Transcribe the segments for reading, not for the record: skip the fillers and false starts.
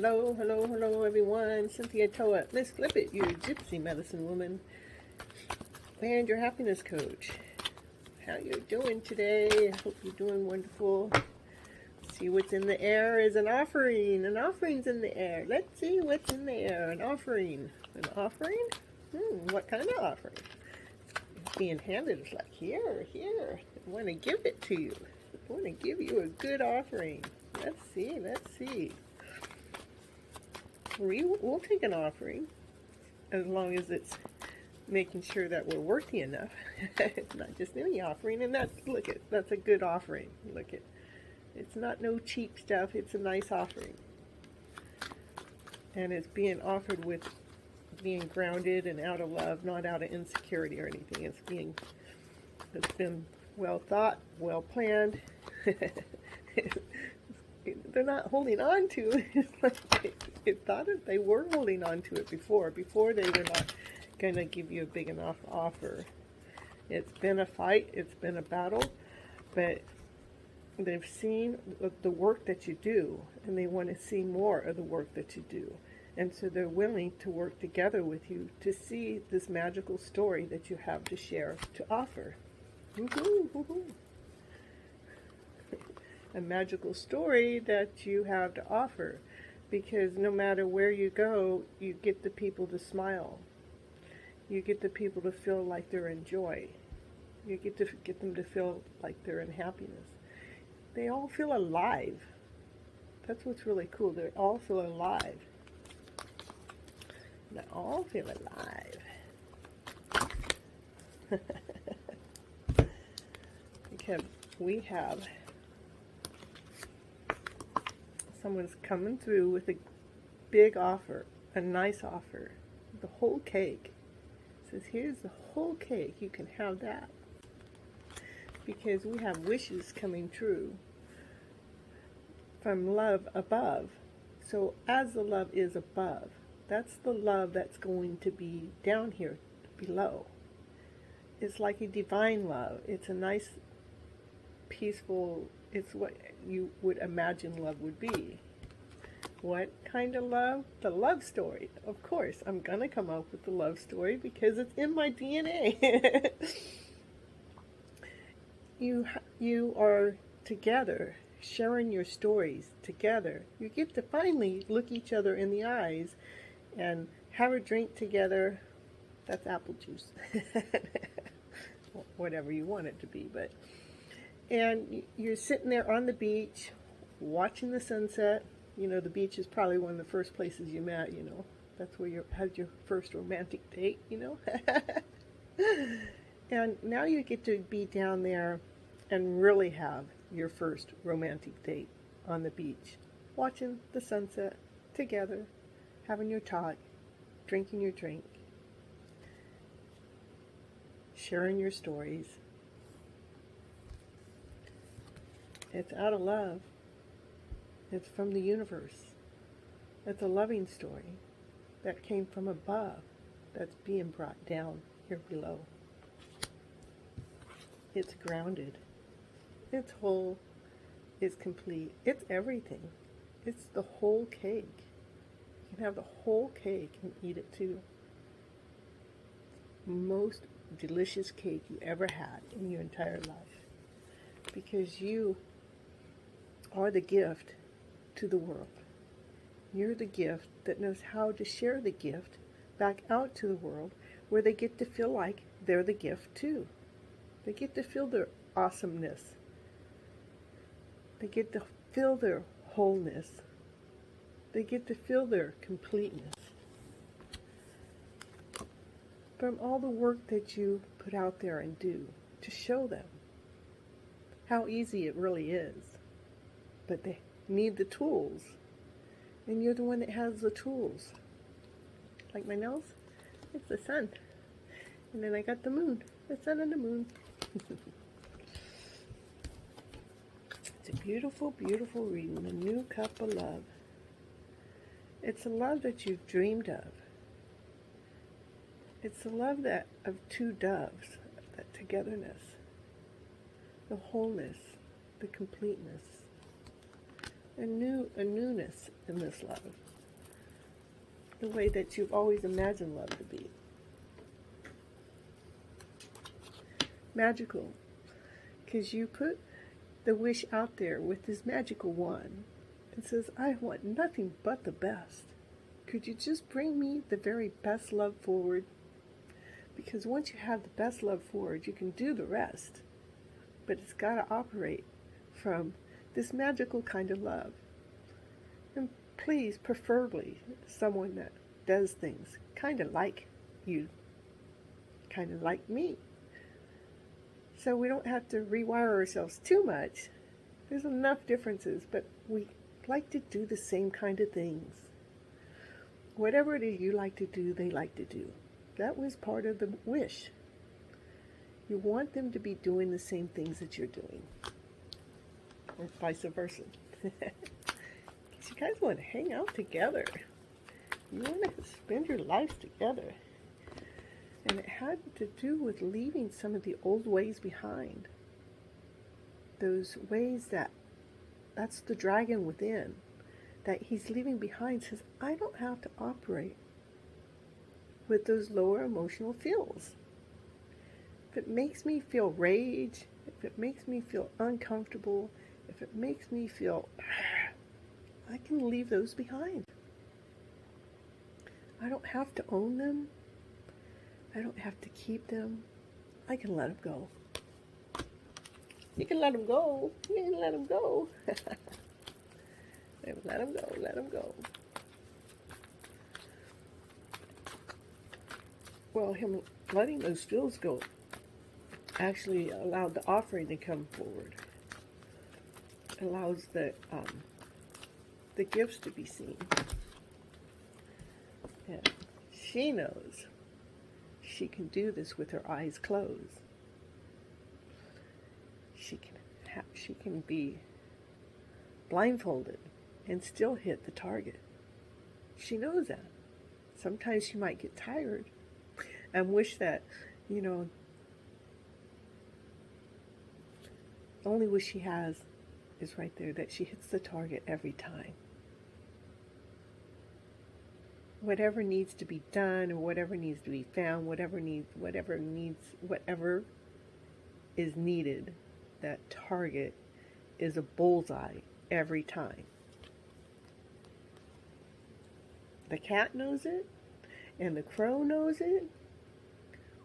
Hello, hello, hello everyone. Cynthia Toet, Miss Flip It, your Gypsy medicine woman, and your happiness coach. How you doing today? I hope you're doing wonderful. See what's in the air is an offering. An offering's in the air. Let's see what's in the air. An offering. An offering? What kind of offering? It's being handed. It's like, here, here. I want to give it to you. I want to give you a good offering. Let's see, let's see. We'll take an offering as long as it's making sure that we're worthy enough. It's not just any offering. And that's a good offering. Look at, it's not no cheap stuff. It's a nice offering. And it's being offered with being grounded and out of love, not out of insecurity or anything. It's been well thought, well planned. They're not holding on to it. It's like they thought they were holding on to it before they were not going to give you a big enough offer. It's been a fight, it's been a battle, but they've seen the work that you do, and they want to see more of the work that you do. And so they're willing to work together with you to see this magical story that you have to share, to offer. Woohoo, woohoo. A magical story that you have to offer, because no matter where you go, you get the people to smile. You get the people to feel like they're in joy. You get to get them to feel like they're in happiness. They all feel alive. That's what's really cool. They all feel alive. They all feel alive. Because we have someone's coming through with a big offer, a nice offer, the whole cake. It says, here's the whole cake, you can have that. Because we have wishes coming true from love above. So as the love is above, that's the love that's going to be down here below. It's like a divine love. It's a nice, peaceful, it's what you would imagine love would be. What kind of love? The love story. Of course, I'm going to come up with the love story because it's in my DNA. You are together, sharing your stories together. You get to finally look each other in the eyes and have a drink together. That's apple juice. Whatever you want it to be, but... And you're sitting there on the beach, watching the sunset. You know, the beach is probably one of the first places you met, you know. That's where you had your first romantic date, you know. And now you get to be down there and really have your first romantic date on the beach. Watching the sunset together, having your talk, drinking your drink, sharing your stories. It's out of love. It's from the universe. It's a loving story that came from above that's being brought down here below. It's grounded. It's whole. It's complete. It's everything. It's the whole cake. You can have the whole cake and eat it too. Most delicious cake you ever had in your entire life. Because you are the gift to the world. You're the gift that knows how to share the gift back out to the world, where they get to feel like they're the gift too. They get to feel their awesomeness. They get to feel their wholeness. They get to feel their completeness. From all the work that you put out there and do to show them how easy it really is. But they need the tools. And you're the one that has the tools. Like my nose, it's the sun. And then I got the moon, the sun and the moon. It's a beautiful, beautiful reading, a new cup of love. It's a love that you've dreamed of. It's the love that of two doves, that togetherness, the wholeness, the completeness, a newness in this love. the way that you've always imagined love to be. Magical, because you put the wish out there with this magical wand. It says, I want nothing but the best. Could you just bring me the very best love forward? Because once you have the best love forward, you can do the rest. But it's got to operate from this magical kind of love. And please, preferably, someone that does things kind of like you, kind of like me. So we don't have to rewire ourselves too much. There's enough differences, but we like to do the same kind of things. Whatever it is you like to do, they like to do. That was part of the wish. You want them to be doing the same things that you're doing. Or vice versa. You guys want to hang out together. You want to spend your lives together. And it had to do with leaving some of the old ways behind. Those ways that's the dragon within, that he's leaving behind. Says, I don't have to operate with those lower emotional feels. If it makes me feel rage, if it makes me feel uncomfortable, if it makes me feel, I can leave those behind. I don't have to own them. I don't have to keep them. I can let them go. You can let them go. You can let them go. Let them go. Let them go. Well, him letting those feels go actually allowed the offering to come forward. Allows the gifts to be seen. And she knows she can do this with her eyes closed. She can be blindfolded and still hit the target. She knows that. Sometimes she might get tired and wish that, the only wish she has is right there, that she hits the target every time. Whatever needs to be done, or whatever needs to be found, whatever is needed, that target is a bullseye every time. The cat knows it, and the crow knows it.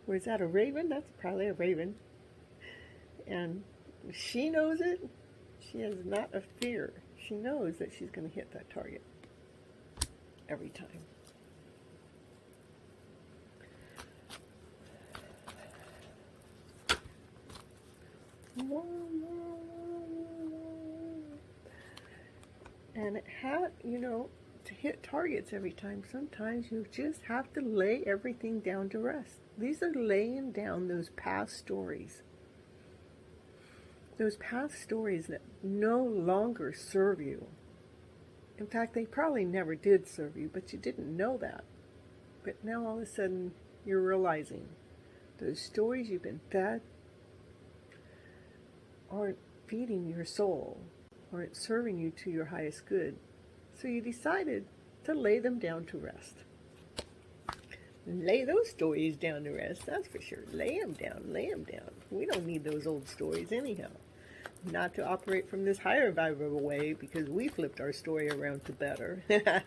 Or is that a raven? That's probably a raven. And she knows it. She has not a fear. She knows that she's going to hit that target every time. And it had, to hit targets every time, sometimes you just have to lay everything down to rest. These are laying down those past stories. Those past stories that no longer serve you. In fact, they probably never did serve you, but you didn't know that. But now all of a sudden, you're realizing those stories you've been fed aren't feeding your soul, aren't serving you to your highest good. So you decided to lay them down to rest. Lay those stories down to rest, that's for sure. Lay them down, lay them down. We don't need those old stories anyhow. Not to operate from this higher vibrational way, because we flipped our story around to better. Yeah.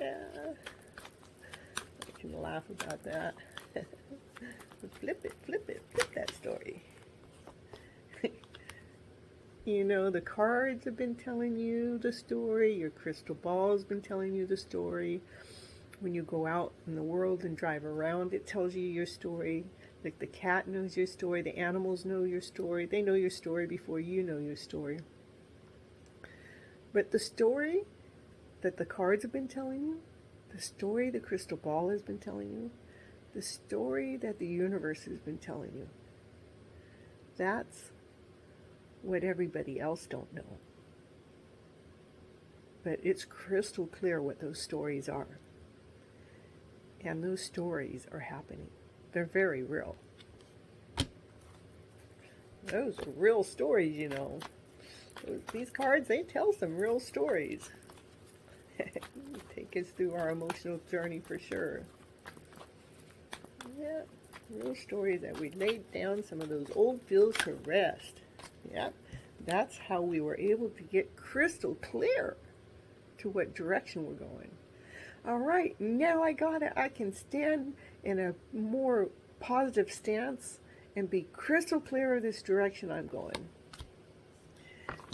I can laugh about that. Flip that story. The cards have been telling you the story. Your crystal ball has been telling you the story. When you go out in the world and drive around, it tells you your story. Like the cat knows your story. The animals know your story. They know your story before you know your story. But the story that the cards have been telling you, the story the crystal ball has been telling you, the story that the universe has been telling you, that's what everybody else don't know. But it's crystal clear what those stories are. And those stories are happening. They're very real. Those are real stories, These cards, they tell some real stories. Take us through our emotional journey for sure. Yeah, real story that we laid down some of those old fields to rest. Yeah, that's how we were able to get crystal clear to what direction we're going. All right, now I got it. I can stand in a more positive stance and be crystal clear of this direction I'm going.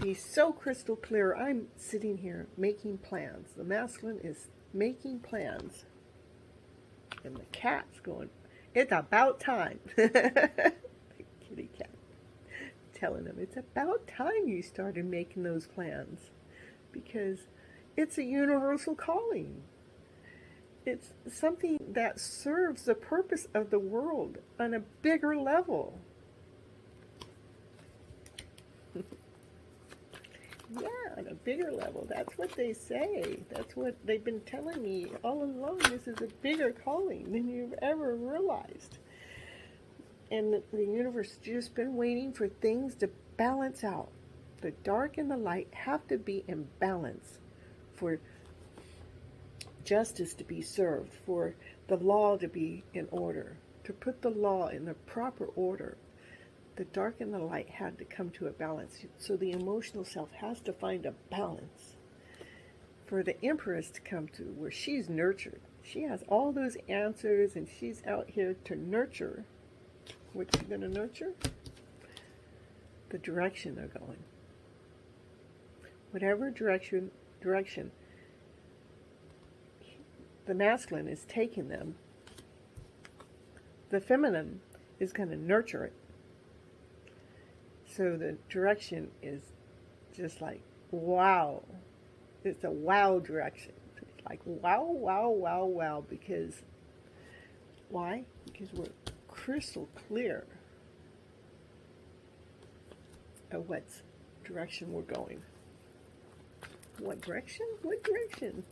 Be so crystal clear. I'm sitting here making plans. The masculine is making plans. And the cat's going, it's about time. The kitty cat telling him, it's about time you started making those plans. Because it's a universal calling. It's something that serves the purpose of the world on a bigger level. Yeah, on a bigger level. That's what they say. That's what they've been telling me all along. This is a bigger calling than you've ever realized. And the universe has just been waiting for things to balance out. The dark and the light have to be in balance for justice to be served, for the law to be in order, to put the law in the proper order. The dark and the light had to come to a balance. So the emotional self has to find a balance for the Empress to come to where she's nurtured. She has all those answers and she's out here to nurture. What's she going to nurture? The direction they're going. Whatever direction the masculine is taking them, the feminine is going to nurture it. So the direction is just like, wow. It's a wow direction. It's like, wow, wow, wow, wow. Because, why? Because we're crystal clear of what direction we're going. What direction? What direction?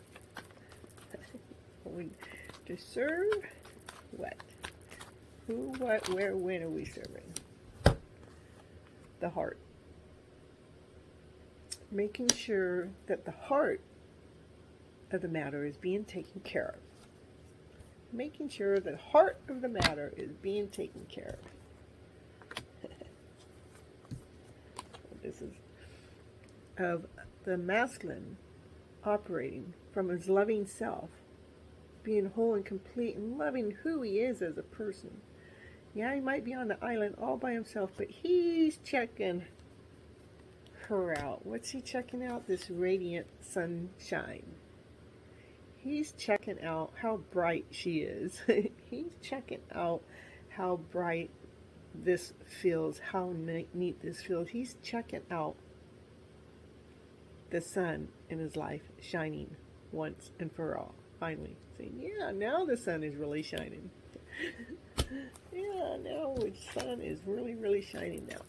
We to serve what? Who, what, where, when are we serving? The heart. Making sure that the heart of the matter is being taken care of. Making sure that the heart of the matter is being taken care of. This is of the masculine operating from his loving self, being whole and complete and loving who he is as a person. Yeah, he might be on the island all by himself, but he's checking her out. What's he checking out? This radiant sunshine. He's checking out how bright she is. He's checking out how bright this feels, how neat this feels. He's checking out the sun in his life shining once and for all. Finally saying, yeah, now the sun is really shining. Yeah, now the sun is really, really shining now.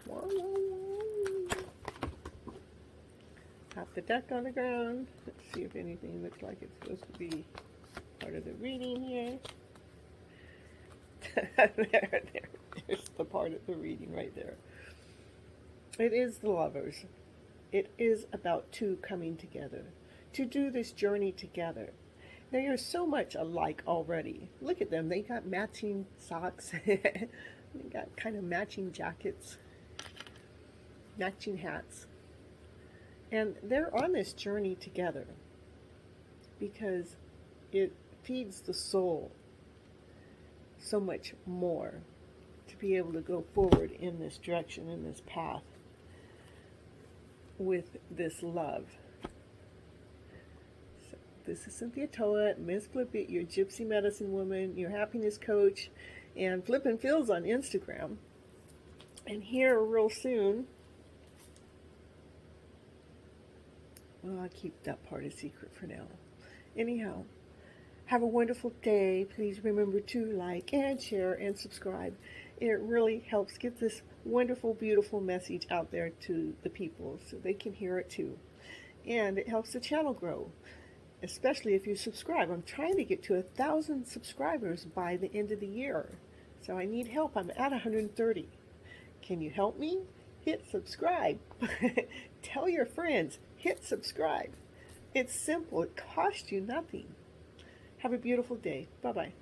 Whoa, whoa, whoa. Tap the deck on the ground. Let's see if anything looks like it's supposed to be part of the reading here. There's the part of the reading right there. It is the lovers. It is about two coming together to do this journey together. They are so much alike already. Look at them. They got matching socks. They got kind of matching jackets, matching hats. And they're on this journey together because it feeds the soul so much more to be able to go forward in this direction, in this path with this love. So this is Cynthia Toet, Miss Flip It, your Gypsy Medicine Woman, your happiness coach, and Flip and Feels on Instagram. And here real soon, well, I'll keep that part a secret for now. Anyhow, have a wonderful day. Please remember to like and share and subscribe. It really helps get this wonderful, beautiful message out there to the people so they can hear it too. And it helps the channel grow, especially if you subscribe. I'm trying to get to 1,000 subscribers by the end of the year. So I need help. I'm at 130. Can you help me? hit subscribe. Tell your friends, hit subscribe. It's simple. It costs you nothing. Have a beautiful day. Bye-bye.